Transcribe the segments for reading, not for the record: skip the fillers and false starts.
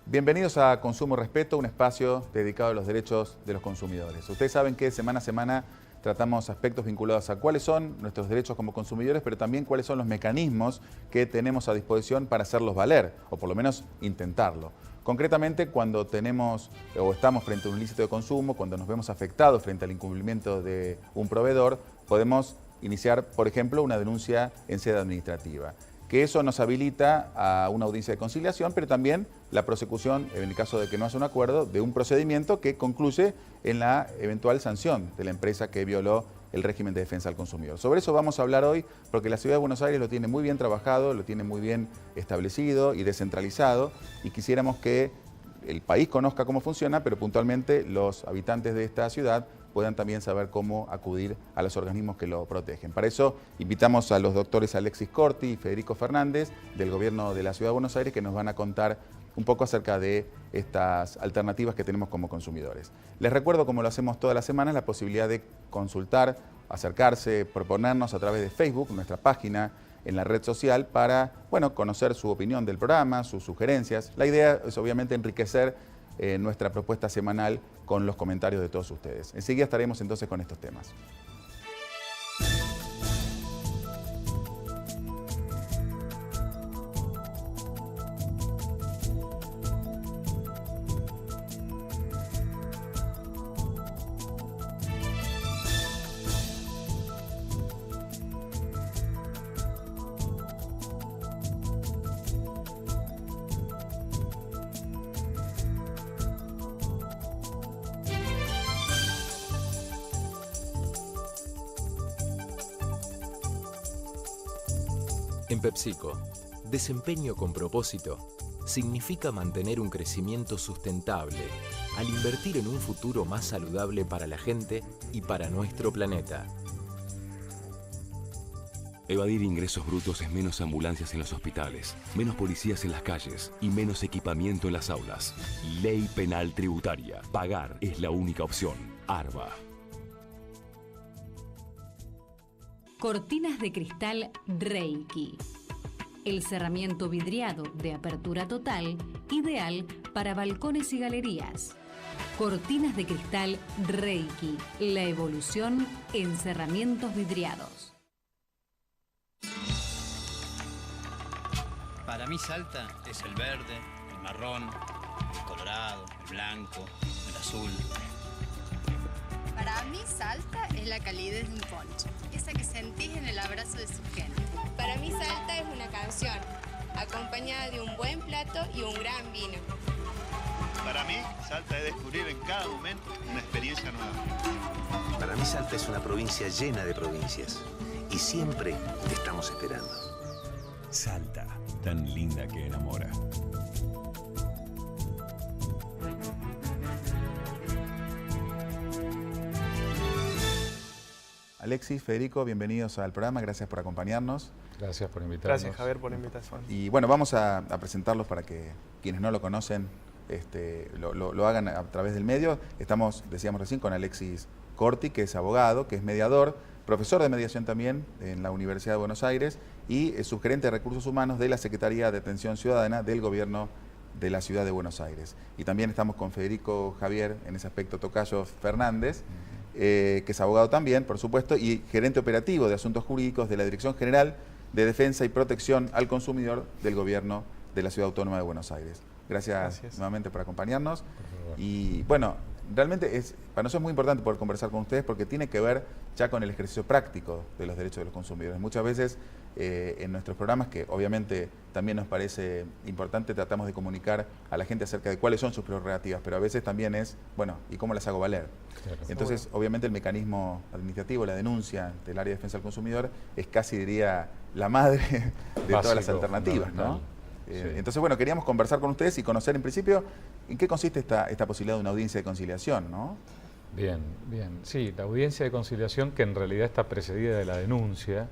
Bienvenidos a Consumo Respeto, un espacio dedicado a los derechos de los consumidores. Ustedes saben que semana a semana tratamos aspectos vinculados a cuáles son nuestros derechos como consumidores, pero también cuáles son los mecanismos que tenemos a disposición para hacerlos valer, o por lo menos intentarlo. Concretamente, cuando tenemos o estamos frente a un ilícito de consumo, cuando nos vemos afectados frente al incumplimiento de un proveedor, podemos iniciar, por ejemplo, una denuncia en sede administrativa. Que eso nos habilita a una audiencia de conciliación, pero también la prosecución, en el caso de que no haya un acuerdo, de un procedimiento que concluye en la eventual sanción de la empresa que violó el régimen de defensa al consumidor. Sobre eso vamos a hablar hoy, porque la Ciudad de Buenos Aires lo tiene muy bien trabajado, lo tiene muy bien establecido y descentralizado, y quisiéramos que el país conozca cómo funciona, pero puntualmente los habitantes de esta ciudad puedan también saber cómo acudir a los organismos que lo protegen. Para eso invitamos a los doctores Alexis Corti y Federico Fernández del Gobierno de la Ciudad de Buenos Aires, que nos van a contar un poco acerca de estas alternativas que tenemos como consumidores. Les recuerdo, como lo hacemos todas las semanas, la posibilidad de consultar, acercarse, proponernos a través de Facebook, nuestra página en la red social, para conocer su opinión del programa, sus sugerencias. La idea es obviamente enriquecer nuestra propuesta semanal con los comentarios de todos ustedes. Enseguida estaremos entonces con estos temas. En PepsiCo, desempeño con propósito significa mantener un crecimiento sustentable al invertir en un futuro más saludable para la gente y para nuestro planeta. Evadir ingresos brutos es menos ambulancias en los hospitales, menos policías en las calles y menos equipamiento en las aulas. Ley Penal Tributaria. Pagar es la única opción. ARBA. Cortinas de cristal Reiki. El cerramiento vidriado de apertura total, ideal para balcones y galerías. Cortinas de cristal Reiki. La evolución en cerramientos vidriados. Para mí Salta es el verde, el marrón, el colorado, el blanco, el azul. Para mí Salta es la calidez de un poncho, esa que sentís en el abrazo de su gente. Para mí Salta es una canción, acompañada de un buen plato y un gran vino. Para mí Salta es descubrir en cada momento una experiencia nueva. Para mí Salta es una provincia llena de provincias y siempre te estamos esperando. Salta, tan linda que enamora. Alexis, Federico, bienvenidos al programa, gracias por acompañarnos. Gracias por invitarnos. Gracias, Javier, por la invitación. Y bueno, vamos a presentarlos para que quienes no lo conocen lo hagan a través del medio. Estamos, decíamos recién, con Alexis Corti, que es abogado, que es mediador, profesor de mediación también en la Universidad de Buenos Aires y es subgerente de Recursos Humanos de la Secretaría de Atención Ciudadana del Gobierno de la Ciudad de Buenos Aires. Y también estamos con Federico Javier, en ese aspecto Tocayo Fernández, que es abogado también, por supuesto, y gerente operativo de Asuntos Jurídicos de la Dirección General de Defensa y Protección al Consumidor del Gobierno de la Ciudad Autónoma de Buenos Aires. Gracias nuevamente por acompañarnos. Y bueno, realmente para nosotros es muy importante poder conversar con ustedes porque tiene que ver ya con el ejercicio práctico de los derechos de los consumidores. Muchas veces en nuestros programas, que obviamente también nos parece importante, tratamos de comunicar a la gente acerca de cuáles son sus prerrogativas, pero a veces también es, ¿y cómo las hago valer? Claro. Entonces, obviamente el mecanismo administrativo, la denuncia del área de defensa del consumidor, es casi, diría, la madre de todas las alternativas, ¿no? Sí. Entonces, queríamos conversar con ustedes y conocer en principio en qué consiste esta posibilidad de una audiencia de conciliación, ¿no? Bien. Sí, la audiencia de conciliación, que en realidad está precedida de la denuncia,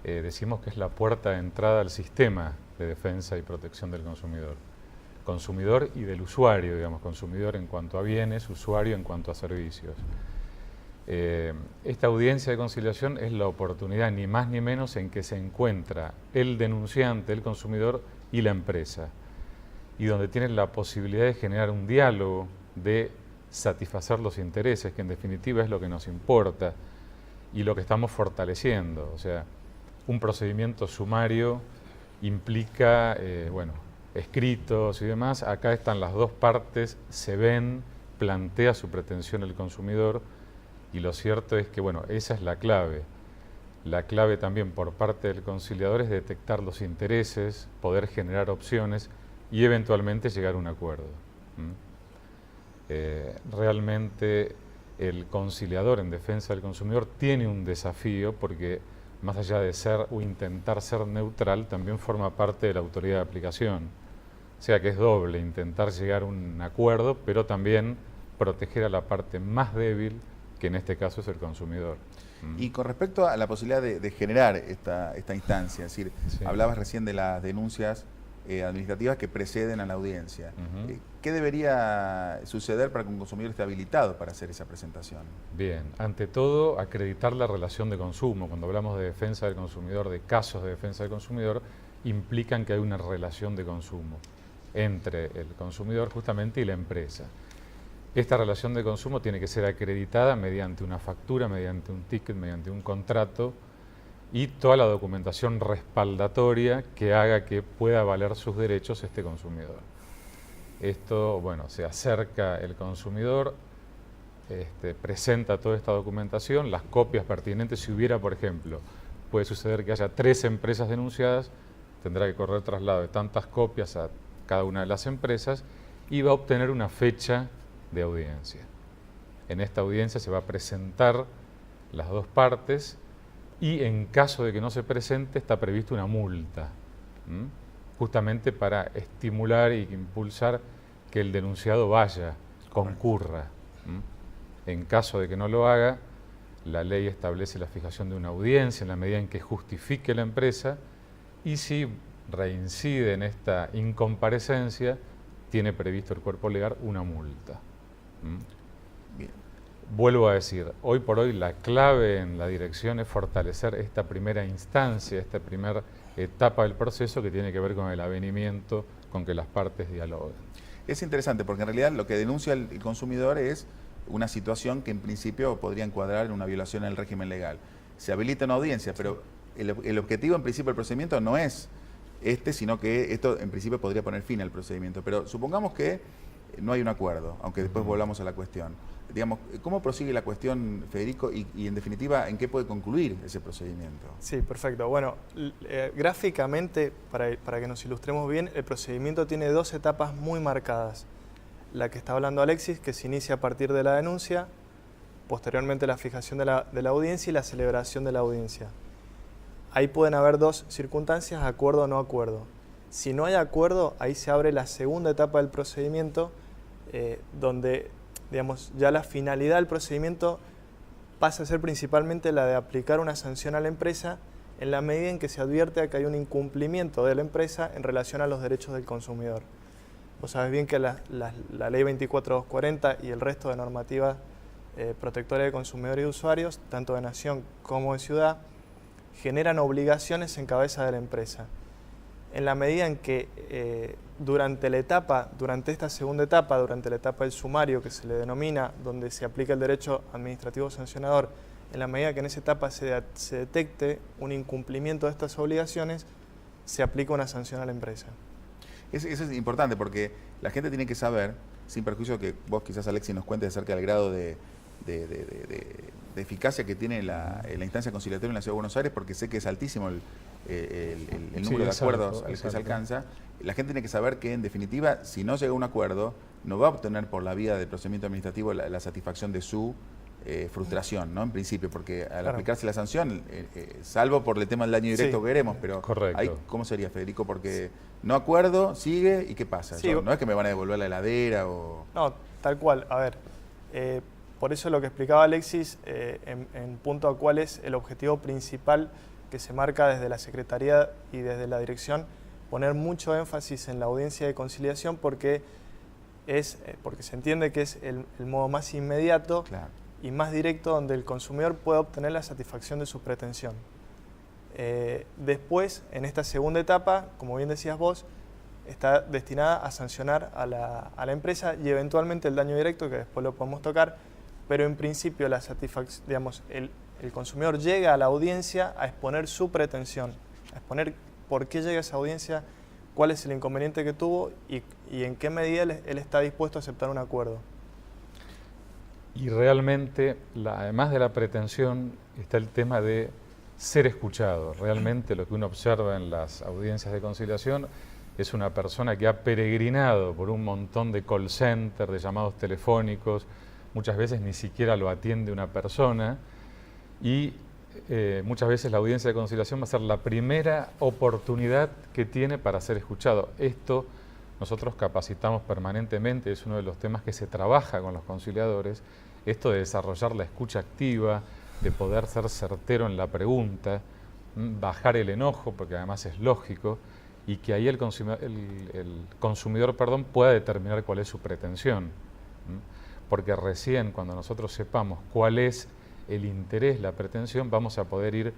decimos que es la puerta de entrada al sistema de defensa y protección del consumidor. Consumidor y del usuario, digamos, consumidor en cuanto a bienes, usuario en cuanto a servicios. Esta audiencia de conciliación es la oportunidad, ni más ni menos, en que se encuentra el denunciante, el consumidor y la empresa. y donde tienen la posibilidad de generar un diálogo, de satisfacer los intereses, que en definitiva es lo que nos importa y lo que estamos fortaleciendo. O sea, un procedimiento sumario implica, bueno, escritos y demás. Acá están las dos partes, se ven, plantea su pretensión el consumidor, y lo cierto es que, bueno, esa es la clave. La clave también por parte del conciliador es detectar los intereses, poder generar opciones y eventualmente llegar a un acuerdo. Realmente el conciliador en defensa del consumidor tiene un desafío porque, más allá de ser o intentar ser neutral, también forma parte de la autoridad de aplicación. O sea que es doble, intentar llegar a un acuerdo, pero también proteger a la parte más débil, que en este caso es el consumidor. Y con respecto a la posibilidad de generar esta instancia, es decir, hablabas recién de las denuncias administrativas que preceden a la audiencia. ¿Qué debería suceder para que un consumidor esté habilitado para hacer esa presentación? Bien, ante todo, acreditar la relación de consumo. Cuando hablamos de defensa del consumidor, de casos de defensa del consumidor, implican que hay una relación de consumo entre el consumidor justamente y la empresa. Esta relación de consumo tiene que ser acreditada mediante una factura, mediante un ticket, mediante un contrato y toda la documentación respaldatoria que haga que pueda valer sus derechos este consumidor. Esto, bueno, se acerca el consumidor, presenta toda esta documentación, las copias pertinentes. Si hubiera, por ejemplo, puede suceder que haya 3 empresas denunciadas, tendrá que correr traslado de tantas copias a cada una de las empresas y va a obtener una fecha de audiencia. En esta audiencia se va a presentar las dos partes y en caso de que no se presente está prevista una multa, justamente para estimular y impulsar que el denunciado vaya, concurra. En caso de que no lo haga, la ley establece la fijación de una audiencia en la medida en que justifique la empresa, y si reincide en esta incomparecencia, tiene previsto el cuerpo legal una multa. Bien. Vuelvo a decir, hoy por hoy la clave en la dirección es fortalecer esta primera instancia, esta primera etapa del proceso que tiene que ver con el avenimiento, con que las partes dialoguen. Es interesante porque en realidad lo que denuncia el consumidor es una situación que en principio podría encuadrar en una violación del régimen legal. Se habilita una audiencia, pero el objetivo en principio del procedimiento no es sino que esto en principio podría poner fin al procedimiento. Pero supongamos que no hay un acuerdo, aunque después volvamos a la cuestión. Digamos, ¿cómo prosigue la cuestión, Federico, y en definitiva, en qué puede concluir ese procedimiento? Sí, perfecto. Bueno, gráficamente, para que nos ilustremos bien, el procedimiento tiene 2 etapas muy marcadas. La que está hablando Alexis, que se inicia a partir de la denuncia, posteriormente la fijación de la audiencia y la celebración de la audiencia. Ahí pueden haber 2 circunstancias, acuerdo o no acuerdo. Si no hay acuerdo, ahí se abre la segunda etapa del procedimiento, donde, digamos, ya la finalidad del procedimiento pasa a ser principalmente la de aplicar una sanción a la empresa en la medida en que se advierte que hay un incumplimiento de la empresa en relación a los derechos del consumidor. Vos sabés bien que la ley 24240 y el resto de normativas protectoras de consumidores y usuarios, tanto de nación como de ciudad, generan obligaciones en cabeza de la empresa. En la medida en que durante esta segunda etapa, durante la etapa del sumario que se le denomina, donde se aplica el derecho administrativo sancionador, en la medida que en esa etapa se detecte un incumplimiento de estas obligaciones, se aplica una sanción a la empresa. Eso es importante porque la gente tiene que saber, sin perjuicio que vos quizás, Alexis, nos cuentes acerca del grado de eficacia que tiene la instancia conciliatoria en la Ciudad de Buenos Aires, porque sé que es altísimo el número de acuerdos al que se alcanza. La gente tiene que saber que, en definitiva, si no llega a un acuerdo, no va a obtener por la vía del procedimiento administrativo la satisfacción de su frustración, ¿no? En principio, porque al aplicarse la sanción, salvo por el tema del daño directo que queremos, pero ahí, ¿cómo sería, Federico? Porque no acuerdo, sigue, ¿y qué pasa? No es que me van a devolver la heladera o... No, tal cual. A ver, por eso lo que explicaba Alexis, en punto a cuál es el objetivo principal que se marca desde la Secretaría y desde la Dirección, poner mucho énfasis en la audiencia de conciliación porque se entiende que es el modo más inmediato y más directo donde el consumidor puede obtener la satisfacción de su pretensión. Después, en esta segunda etapa, como bien decías vos, está destinada a sancionar a la empresa y eventualmente el daño directo, que después lo podemos tocar, pero en principio la satisfacción, digamos, el consumidor llega a la audiencia a exponer su pretensión, a exponer por qué llega a esa audiencia, cuál es el inconveniente que tuvo y en qué medida él está dispuesto a aceptar un acuerdo. Y realmente, además de la pretensión, está el tema de ser escuchado. Realmente lo que uno observa en las audiencias de conciliación es una persona que ha peregrinado por un montón de call center, de llamados telefónicos, muchas veces ni siquiera lo atiende una persona y muchas veces la audiencia de conciliación va a ser la primera oportunidad que tiene para ser escuchado. Esto nosotros capacitamos permanentemente, es uno de los temas que se trabaja con los conciliadores, esto de desarrollar la escucha activa, de poder ser certero en la pregunta, bajar el enojo, porque además es lógico, y que ahí el consumidor pueda determinar cuál es su pretensión. Porque recién cuando nosotros sepamos cuál es el interés, la pretensión, vamos a poder ir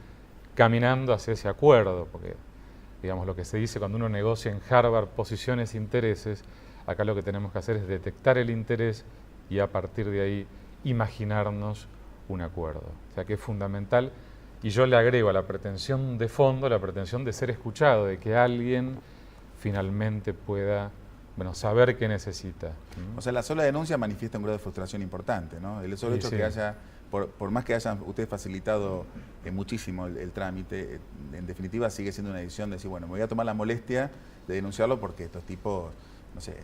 caminando hacia ese acuerdo, porque digamos lo que se dice cuando uno negocia en Harvard posiciones e intereses, acá lo que tenemos que hacer es detectar el interés y a partir de ahí imaginarnos un acuerdo. O sea que es fundamental, y yo le agrego a la pretensión de fondo, la pretensión de ser escuchado, de que alguien finalmente pueda saber qué necesita. O sea, la sola denuncia manifiesta un grado de frustración importante, ¿no? El solo hecho que haya, por más que hayan ustedes facilitado muchísimo el trámite, en definitiva sigue siendo una decisión de decir, bueno, me voy a tomar la molestia de denunciarlo porque estos tipos, no sé,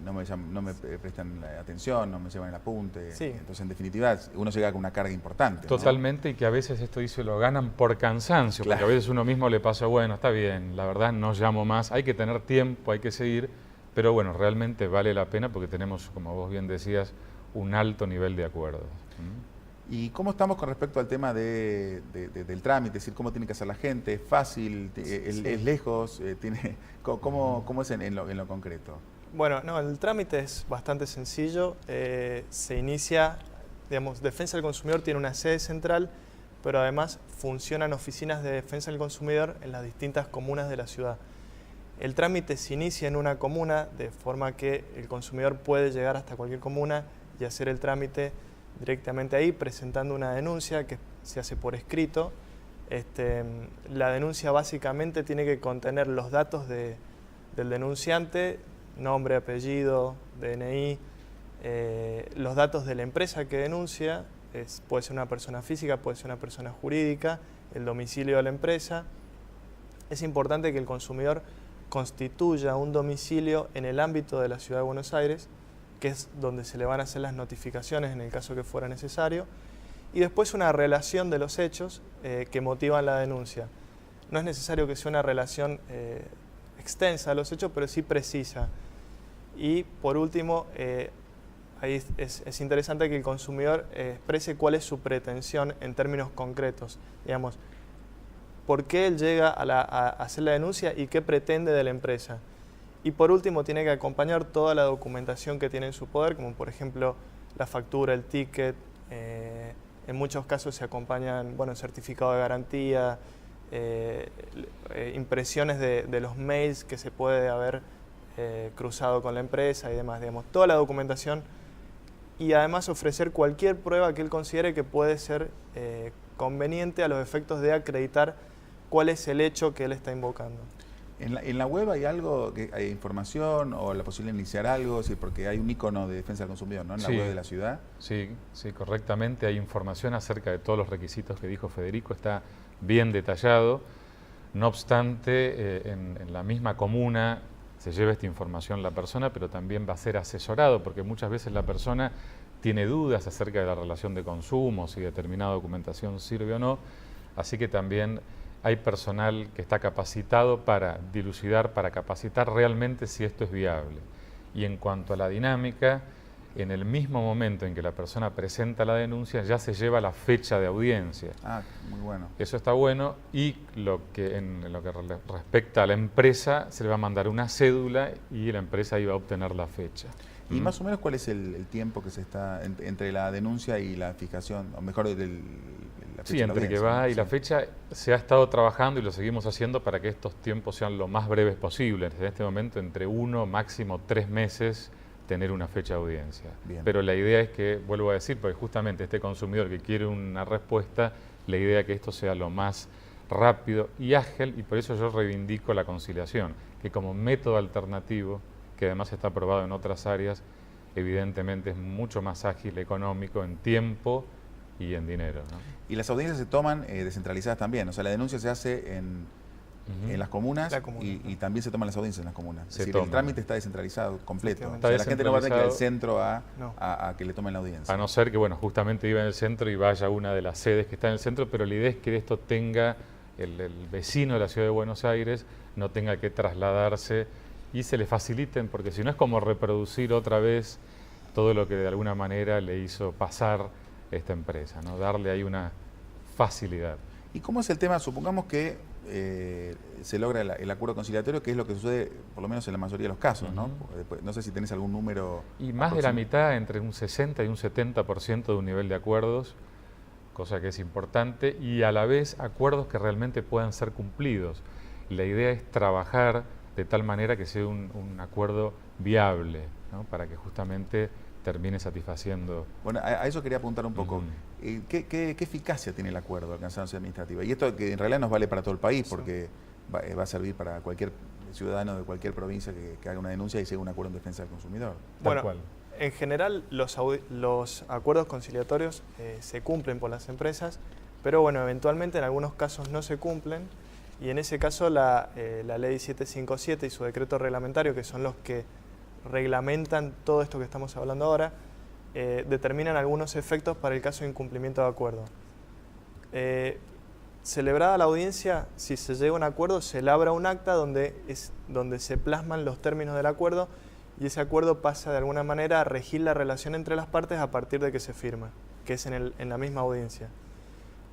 no me prestan atención, no me llevan el apunte. Sí. Entonces, en definitiva, uno llega con una carga importante. Totalmente, ¿no? Y que a veces esto dice lo ganan por cansancio, claro. Porque a veces uno mismo le pasa, bueno, está bien, la verdad no llamo más, hay que tener tiempo, hay que seguir, pero bueno, realmente vale la pena porque tenemos, como vos bien decías, un alto nivel de acuerdos. ¿Y cómo estamos con respecto al tema del trámite? Es decir, ¿cómo tiene que hacer la gente? ¿Es fácil? ¿Es lejos? ¿Cómo es en lo concreto? Bueno, no, el trámite es bastante sencillo. Se inicia, digamos, Defensa del Consumidor tiene una sede central, pero además funcionan oficinas de Defensa del Consumidor en las distintas comunas de la ciudad. El trámite se inicia en una comuna, de forma que el consumidor puede llegar hasta cualquier comuna y hacer el trámite directamente ahí, presentando una denuncia que se hace por escrito. La denuncia básicamente tiene que contener los datos del denunciante, nombre, apellido, DNI, los datos de la empresa que denuncia, puede ser una persona física, puede ser una persona jurídica, el domicilio de la empresa. Es importante que el consumidor constituya un domicilio en el ámbito de la Ciudad de Buenos Aires, que es donde se le van a hacer las notificaciones en el caso que fuera necesario, y después una relación de los hechos que motivan la denuncia. No es necesario que sea una relación extensa de los hechos, pero sí precisa. Y por último, ahí es interesante que el consumidor exprese cuál es su pretensión en términos concretos. Digamos, por qué él llega a hacer la denuncia y qué pretende de la empresa. Y por último, tiene que acompañar toda la documentación que tiene en su poder, como por ejemplo la factura, el ticket. En muchos casos se acompañan, certificado de garantía, impresiones de los mails que se puede haber cruzado con la empresa y demás, digamos, toda la documentación, y además ofrecer cualquier prueba que él considere que puede ser conveniente a los efectos de acreditar cuál es el hecho que él está invocando. ¿En la web hay algo, hay información o la posibilidad de iniciar algo? Sí, porque hay un icono de defensa del consumidor, ¿no? En la web de la ciudad. Sí, correctamente. Hay información acerca de todos los requisitos que dijo Federico, está bien detallado. No obstante, en la misma comuna se lleva esta información la persona, pero también va a ser asesorado, porque muchas veces la persona tiene dudas acerca de la relación de consumo, si determinada documentación sirve o no. Así que también hay personal que está capacitado para dilucidar, para capacitar realmente si esto es viable. Y en cuanto a la dinámica, en el mismo momento en que la persona presenta la denuncia, ya se lleva la fecha de audiencia. Ah, muy bueno. Eso está bueno, y en lo que respecta a la empresa, se le va a mandar una cédula y la empresa ahí va a obtener la fecha. ¿Y más o menos cuál es el tiempo que se está entre la denuncia y la fijación, o mejor, la fecha Sí, de la entre que audiencia, va ¿no? y la Sí. fecha se ha estado trabajando y lo seguimos haciendo para que estos tiempos sean lo más breves posibles. En este momento, entre 1, máximo 3 meses, tener una fecha de audiencia. Bien. Pero la idea es que, vuelvo a decir, porque justamente este consumidor que quiere una respuesta, la idea es que esto sea lo más rápido y ágil, y por eso yo reivindico la conciliación, que como método alternativo, que además está aprobado en otras áreas, evidentemente es mucho más ágil, económico, en tiempo y en dinero, ¿no? Y las audiencias se toman descentralizadas también, o sea, la denuncia se hace en las comunas y también se toman las audiencias en las comunas. Es decir, el trámite está descentralizado completo. O sea, la gente no va a tener que ir al centro a que le tomen la audiencia. A no ser que, bueno, justamente viva en el centro y vaya a una de las sedes que está en el centro, pero la idea es que esto tenga, el vecino de la Ciudad de Buenos Aires no tenga que trasladarse y se le faciliten, porque si no es como reproducir otra vez todo lo que de alguna manera le hizo pasar esta empresa, ¿no? Darle ahí una facilidad. ¿Y cómo es el tema? Supongamos que se logra el acuerdo conciliatorio, que es lo que sucede por lo menos en la mayoría de los casos, ¿no? Después, no sé si tenés algún número. Y más de la mitad, entre un 60 y un 70% de un nivel de acuerdos, cosa que es importante, y a la vez acuerdos que realmente puedan ser cumplidos. La idea es trabajar de tal manera que sea un acuerdo viable, ¿no? Para que justamente termine satisfaciendo. Bueno, a eso quería apuntar un poco. ¿Qué eficacia tiene el acuerdo de alcanzanza administrativa? Y esto que en realidad nos vale para todo el país, porque va a servir para cualquier ciudadano de cualquier provincia que haga una denuncia y llegue a un acuerdo en defensa del consumidor. Bueno, en general los acuerdos conciliatorios se cumplen por las empresas, pero bueno, eventualmente en algunos casos no se cumplen, y en ese caso la ley 757 y su decreto reglamentario, que son los que reglamentan todo esto que estamos hablando ahora, determinan algunos efectos para el caso de incumplimiento de acuerdo. Celebrada la audiencia, si se llega a un acuerdo, se labra un acta donde se plasman los términos del acuerdo, y ese acuerdo pasa de alguna manera a regir la relación entre las partes a partir de que se firma, que es en la misma audiencia.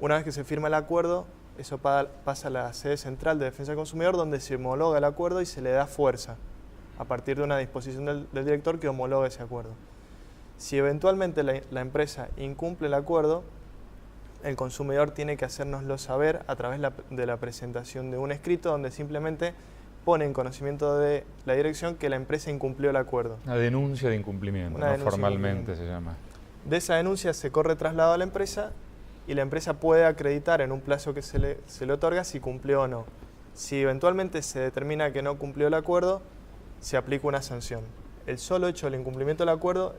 Una vez que se firma el acuerdo, eso pasa a la sede central de Defensa del Consumidor, donde se homologa el acuerdo y se le da fuerza a partir de una disposición del director que homologa ese acuerdo. Si eventualmente la empresa incumple el acuerdo, el consumidor tiene que hacérnoslo saber a través de la presentación de un escrito donde simplemente pone en conocimiento de la dirección que la empresa incumplió el acuerdo. Una denuncia de incumplimiento, ¿no? Formalmente se llama. De esa denuncia se corre traslado a la empresa y la empresa puede acreditar en un plazo que se le otorga si cumplió o no. Si eventualmente se determina que no cumplió el acuerdo, se aplica una sanción. El solo hecho del incumplimiento del acuerdo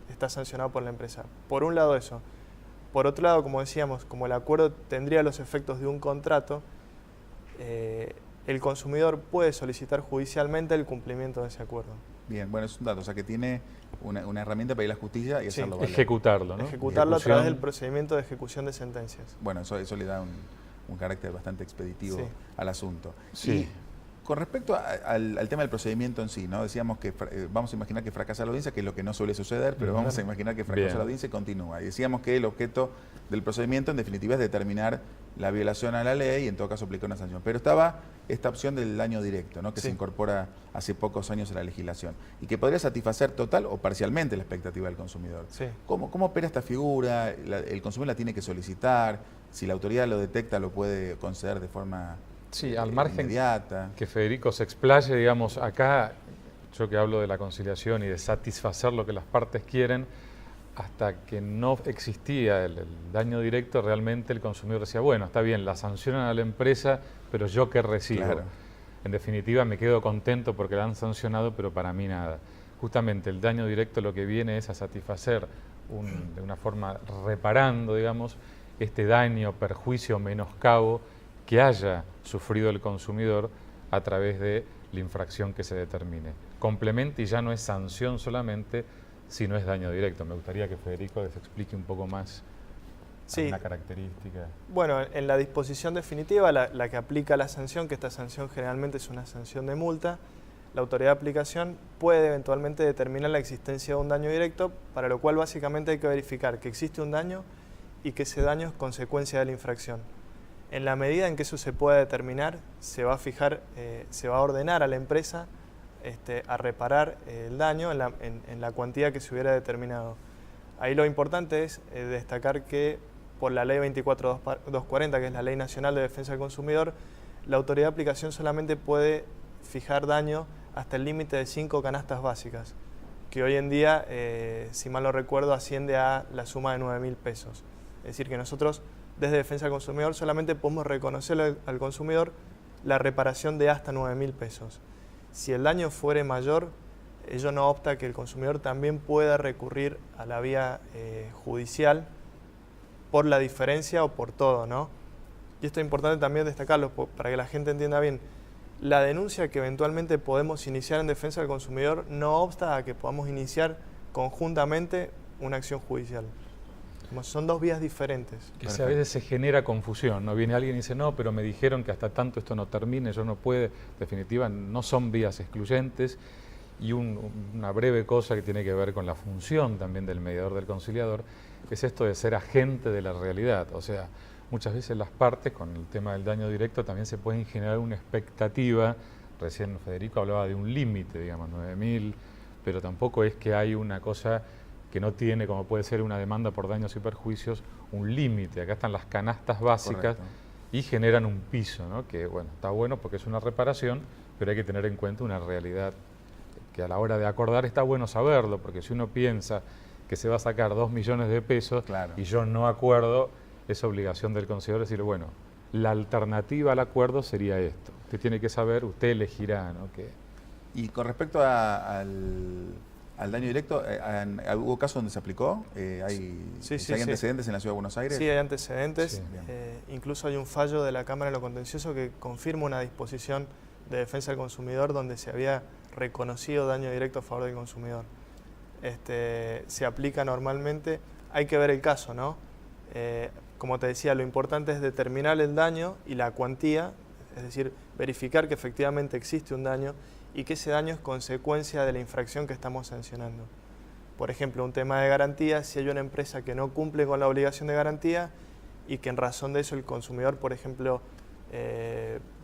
está sancionado por la empresa. Por un lado eso. Por otro lado, como decíamos, como el acuerdo tendría los efectos de un contrato, el consumidor puede solicitar judicialmente el cumplimiento de ese acuerdo. Bien, bueno, es un dato, o sea que tiene una herramienta para ir a la justicia y hacerlo valer. Ejecutarlo, ¿no? Ejecutarlo a través del procedimiento de ejecución de sentencias. Bueno, eso le da un carácter bastante expeditivo al asunto. Sí. Y con respecto al tema del procedimiento en sí, ¿no? Decíamos que vamos a imaginar que fracasa la audiencia, que es lo que no suele suceder, pero vamos a imaginar que fracasa la audiencia y continúa. Y decíamos que el objeto del procedimiento, en definitiva, es determinar la violación a la ley y en todo caso aplicar una sanción. Pero estaba esta opción del daño directo, ¿no? Que se incorpora hace pocos años a la legislación y que podría satisfacer total o parcialmente la expectativa del consumidor. ¿Cómo opera esta figura? ¿El consumidor la tiene que solicitar? Si la autoridad lo detecta, lo puede conceder de forma al margen inmediata. Que Federico se explaye, digamos, acá, yo que hablo de la conciliación y de satisfacer lo que las partes quieren, hasta que no existía el daño directo, realmente el consumidor decía, bueno, está bien, la sancionan a la empresa, pero ¿yo qué recibo? Claro. En definitiva, me quedo contento porque la han sancionado, pero para mí nada. Justamente el daño directo lo que viene es a satisfacer, de una forma reparando, digamos, este daño, perjuicio, menoscabo que haya sufrido el consumidor a través de la infracción que se determine. Complementa y ya no es sanción solamente, sino es daño directo. Me gustaría que Federico les explique un poco más una característica. Bueno, en la disposición definitiva, la que aplica la sanción, que esta sanción generalmente es una sanción de multa, la autoridad de aplicación puede eventualmente determinar la existencia de un daño directo, para lo cual básicamente hay que verificar que existe un daño y que ese daño es consecuencia de la infracción. En la medida en que eso se pueda determinar, se va a ordenar a la empresa a reparar el daño en la cuantía que se hubiera determinado. Ahí lo importante es destacar que por la ley 24.240, que es la Ley Nacional de Defensa del Consumidor, la autoridad de aplicación solamente puede fijar daño hasta el límite de 5 canastas básicas, que hoy en día, si mal no recuerdo, asciende a la suma de 9.000 pesos. Es decir, que nosotros desde Defensa del Consumidor solamente podemos reconocerle al consumidor la reparación de hasta 9.000 pesos. Si el daño fuere mayor, ello no obsta que el consumidor también pueda recurrir a la vía judicial por la diferencia o por todo, ¿no? Y esto es importante también destacarlo para que la gente entienda bien. La denuncia que eventualmente podemos iniciar en defensa del consumidor no obsta a que podamos iniciar conjuntamente una acción judicial. Son dos vías diferentes. Que a veces se genera confusión, ¿no? Viene alguien y dice, no, pero me dijeron que hasta tanto esto no termine, yo no puedo. En definitiva, no son vías excluyentes. Y una breve cosa que tiene que ver con la función también del mediador, del conciliador, es esto de ser agente de la realidad. O sea, muchas veces las partes, con el tema del daño directo, también se pueden generar una expectativa. Recién Federico hablaba de un límite, digamos, 9.000, pero tampoco es que hay una cosa que no tiene, como puede ser una demanda por daños y perjuicios, un límite. Acá están las canastas básicas. Correcto. Y generan un piso, ¿no? Que, bueno, está bueno porque es una reparación, pero hay que tener en cuenta una realidad que a la hora de acordar está bueno saberlo, porque si uno piensa que se va a sacar 2 millones de pesos y yo no acuerdo, es obligación del conciliador decir, bueno, la alternativa al acuerdo sería esto. Usted tiene que saber, usted elegirá, ¿no? Y con respecto al daño directo, ¿hubo casos donde se aplicó? ¿Hay antecedentes en la Ciudad de Buenos Aires? Sí, hay antecedentes. Sí. Incluso hay un fallo de la Cámara de lo Contencioso que confirma una disposición de defensa del consumidor donde se había reconocido daño directo a favor del consumidor. Se aplica normalmente, hay que ver el caso, ¿no? Como te decía, lo importante es determinar el daño y la cuantía, es decir, verificar que efectivamente existe un daño y que ese daño es consecuencia de la infracción que estamos sancionando. Por ejemplo, un tema de garantía, si hay una empresa que no cumple con la obligación de garantía y que en razón de eso el consumidor, por ejemplo,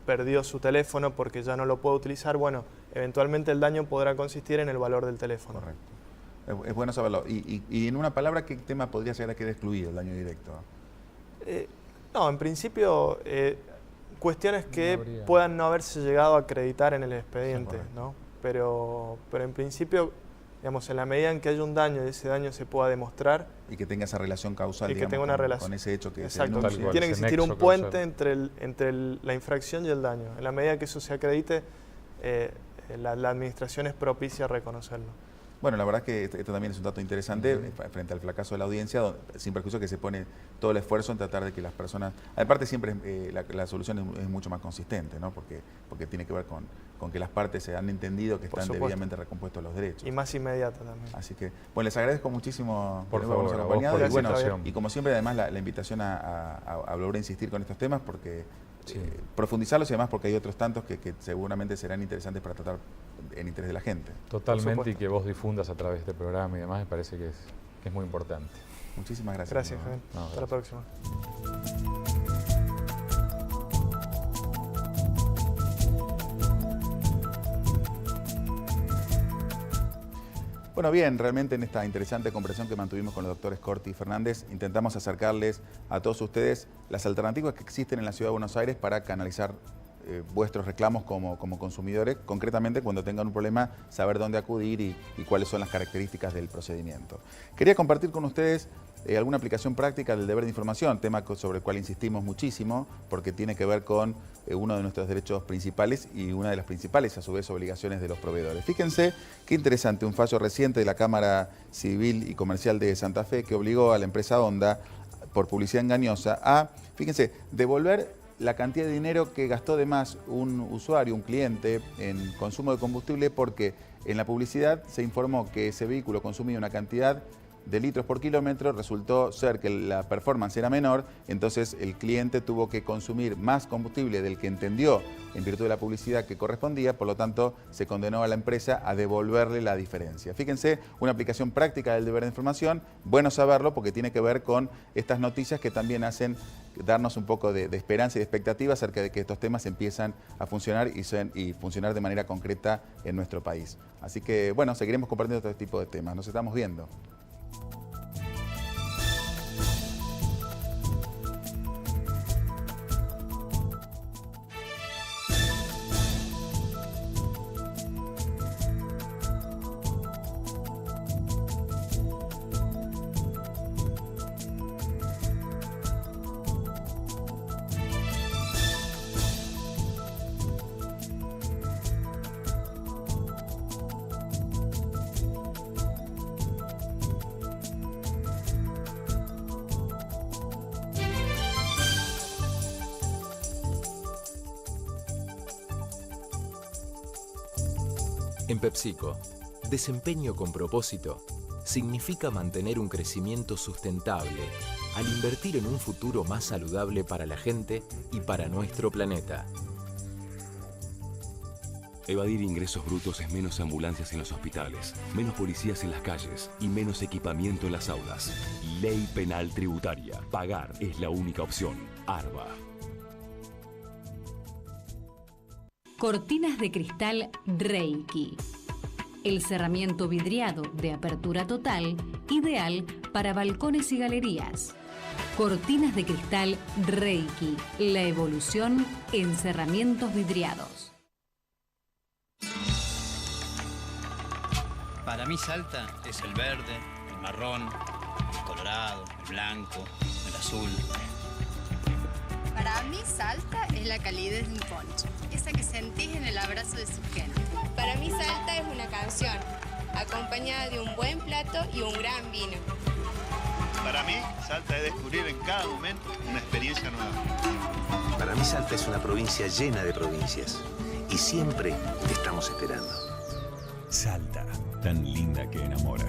perdió su teléfono porque ya no lo puede utilizar, bueno, eventualmente el daño podrá consistir en el valor del teléfono. Correcto. Es bueno saberlo. Y en una palabra, ¿qué tema podría llegar a quedar excluido el daño directo? No, en principio, cuestiones que puedan no haberse llegado a acreditar en el expediente, ¿no? Pero en principio, digamos, en la medida en que haya un daño y ese daño se pueda demostrar. Y que tenga esa relación causal, y que tenga una relación con ese hecho que exacto, se denuncia. Tiene que existir un puente entre la infracción y el daño. En la medida que eso se acredite, la administración es propicia a reconocerlo. Bueno, la verdad es que esto también es un dato interesante frente al fracaso de la audiencia, sin perjuicio que se pone todo el esfuerzo en tratar de que las personas... Aparte siempre la solución es mucho más consistente, ¿no? Porque tiene que ver con que las partes se han entendido que están debidamente recompuestos los derechos. Y más inmediata también. Así que, bueno, les agradezco muchísimo por habernos acompañado. Y bueno, y como siempre, además, la invitación a volver a insistir con estos temas, porque profundizarlos y además porque hay otros tantos que seguramente serán interesantes para tratar en interés de la gente. Totalmente, y que vos difundas a través de este programa y demás, me parece que es muy importante. Muchísimas gracias. Gracias, Javier. Hasta la próxima. Bueno, bien, realmente en esta interesante conversación que mantuvimos con los doctores Corti y Fernández, intentamos acercarles a todos ustedes las alternativas que existen en la Ciudad de Buenos Aires para canalizar vuestros reclamos como consumidores, concretamente cuando tengan un problema, saber dónde acudir y cuáles son las características del procedimiento. Quería compartir con ustedes alguna aplicación práctica del deber de información, tema sobre el cual insistimos muchísimo, porque tiene que ver con uno de nuestros derechos principales y una de las principales, a su vez, obligaciones de los proveedores. Fíjense qué interesante, un fallo reciente de la Cámara Civil y Comercial de Santa Fe que obligó a la empresa Honda, por publicidad engañosa, a, fíjense, devolver la cantidad de dinero que gastó de más un usuario, un cliente, en consumo de combustible, porque en la publicidad se informó que ese vehículo consumía una cantidad de litros por kilómetro, resultó ser que la performance era menor, entonces el cliente tuvo que consumir más combustible del que entendió en virtud de la publicidad que correspondía, por lo tanto se condenó a la empresa a devolverle la diferencia. Fíjense, una aplicación práctica del deber de información, bueno saberlo porque tiene que ver con estas noticias que también hacen darnos un poco de esperanza y de expectativa acerca de que estos temas empiezan a funcionar y funcionar de manera concreta en nuestro país. Así que, bueno, seguiremos compartiendo este tipo de temas. Nos estamos viendo. En PepsiCo, desempeño con propósito significa mantener un crecimiento sustentable al invertir en un futuro más saludable para la gente y para nuestro planeta. Evadir ingresos brutos es menos ambulancias en los hospitales, menos policías en las calles y menos equipamiento en las aulas. Ley Penal Tributaria. Pagar es la única opción. ARBA. Cortinas de cristal Reiki. El cerramiento vidriado de apertura total, ideal para balcones y galerías. Cortinas de cristal Reiki. La evolución en cerramientos vidriados. Para mí Salta es el verde, el marrón, el colorado, el blanco, el azul. Para mí Salta es la calidez de un poncho, esa que sentís en el abrazo de su gente. Para mí Salta es una canción, acompañada de un buen plato y un gran vino. Para mí, Salta es descubrir en cada momento una experiencia nueva. Para mí Salta es una provincia llena de provincias y siempre te estamos esperando. Salta, tan linda que enamora.